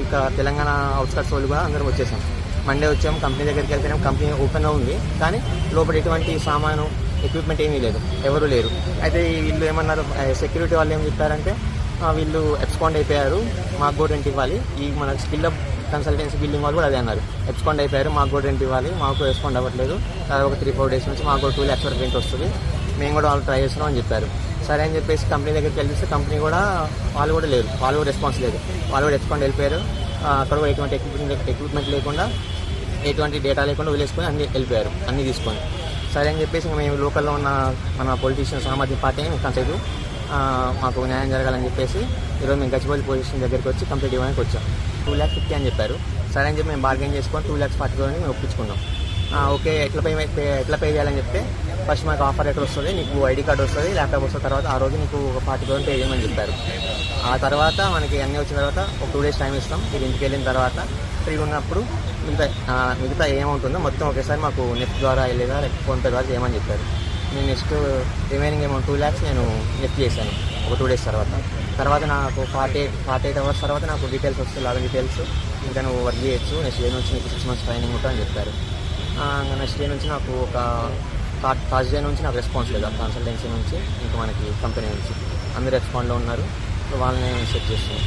ఇంకా తెలంగాణ అవుట్స్కట్స్ వాళ్ళు కూడా అందరం వచ్చేసాం. మండే వచ్చాము, కంపెనీ దగ్గరికి వెళ్తేనే కంపెనీ ఓపెన్గా ఉంది, కానీ లోపల ఎటువంటి సామాను ఎక్విప్మెంట్ ఏమీ లేదు, ఎవరు లేరు. అయితే వీళ్ళు ఏమన్నారు, సెక్యూరిటీ వాళ్ళు ఏం చెప్పారంటే వీళ్ళు ఎబ్స్కాండ్ అయిపోయారు, మాకు కూడా రెంట్ ఇవ్వాలి. ఈ మన స్కిల్ అప్ కన్సల్టెన్సీ బిల్డింగ్ వాళ్ళు కూడా అదే అన్నారు, ఎబ్స్కాండ్ అయిపోయారు, మాకు కూడా రెంట్ ఇవ్వాలి, మాకు రెస్పాండ్ అవ్వట్లేదు, ఒక 3-4 డేస్ నుంచి మాకు 2 lakhs వరకు రెంట్ వస్తుంది, మేము కూడా వాళ్ళు ట్రై చేస్తున్నాం అని చెప్పారు. సరే అని చెప్పేసి కంపెనీ దగ్గరికి వెళ్ళిస్తే కంపెనీ కూడా వాళ్ళు కూడా లేరు, వాళ్ళు కూడా రెస్పాన్స్ లేదు, వాళ్ళు కూడా ఎబ్స్కాండ్ వెళ్ళిపోయారు. అక్కడ కూడా ఎటువంటి ఎక్విప్మెంట్ లేకుండా, ఎటువంటి డేటా లేకుండా వదిలేసుకొని అన్ని వెళ్ళిపోయారు, అన్నీ తీసుకొని. సరే అని చెప్పేసి మేము లోకల్లో ఉన్న మన పొలిటీషియన్స్ ఆమ్ ఆద్మీ పార్టీని కాసేపు మాకు న్యాయం జరగాలని చెప్పేసి ఈరోజు మేము గచ్చిబౌలి పోలీస్ స్టేషన్ దగ్గరికి వచ్చి కంప్లీట్ ఇవ్వడానికి వచ్చాం. 2,50,000 అని చెప్పారు. సరే అని చెప్పి మేము బార్గెన్ చేసుకొని 2,40,000 మేము ఒప్పించుకున్నాం. ఓకే, ఎట్లా పే చేయాలని చెప్తే ఫస్ట్ మాకు ఆఫర్ లెటర్ వస్తుంది, నీకు ఐడి కార్డు వస్తుంది, ల్యాప్టాప్ వస్తుంది, తర్వాత ఆ రోజు నీకు ఒక 40,000 పే చేయమని చెప్పారు. ఆ తర్వాత మనకి అన్నీ వచ్చిన తర్వాత ఒక 2 days టైం ఇస్తాం, మీరు ఇంటికి వెళ్ళిన తర్వాత ఫ్రీ ఉన్నప్పుడు మిగతా ఏమవుతుందో మొత్తం ఒకేసారి మాకు నెఫ్ట్ ద్వారా వెళ్ళేదా ఫోన్పే ద్వారా చేయమని చెప్పారు. నేను నెక్స్ట్ రిమైనింగ్ అమౌంట్ 2 lakhs నేను నెఫ్ట్ చేశాను ఒక 2 days తర్వాత నాకు 48 hours తర్వాత నాకు డీటెయిల్స్ వస్తాయి, లాగిన్ డీటెయిల్స్, ఇంకా నువ్వు వర్క్ చేయొచ్చు, నెక్స్ట్ డే నుంచి నీకు 6 months ట్రైనింగ్ ఉంటుంది అని చెప్పారు. నెక్స్ట్ డే నుంచి నాకు ఒక థర్స్డే నుంచి నాకు రెస్పాన్స్ లేదు, కన్సల్టెన్సీ నుంచి ఇంకా మనకి కంపెనీ నుంచి అందరు రెస్పాండ్లో ఉన్నారు, సో వాళ్ళని సెట్ చేస్తున్నాం.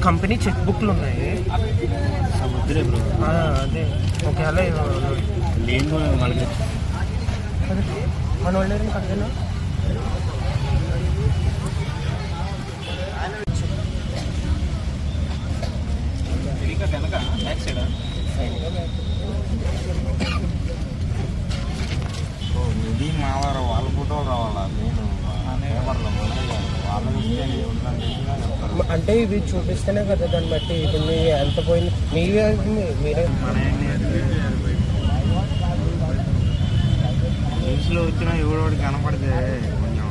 కంపెనీ చెక్ బుక్లు ఉన్నాయి, అదే ఒకవేళ లేని మనకి మన వాళ్ళు పక్కన ఇది మా వాళ్ళ ఫోటోలు రావాలా, నేను అంటే ఇవి చూపిస్తేనే కదా దాన్ని బట్టి ఇప్పుడు మీ ఎంత పోయింది మీరే న్యూస్లో వచ్చినా ఎవడోటి కనపడితే కొంచెం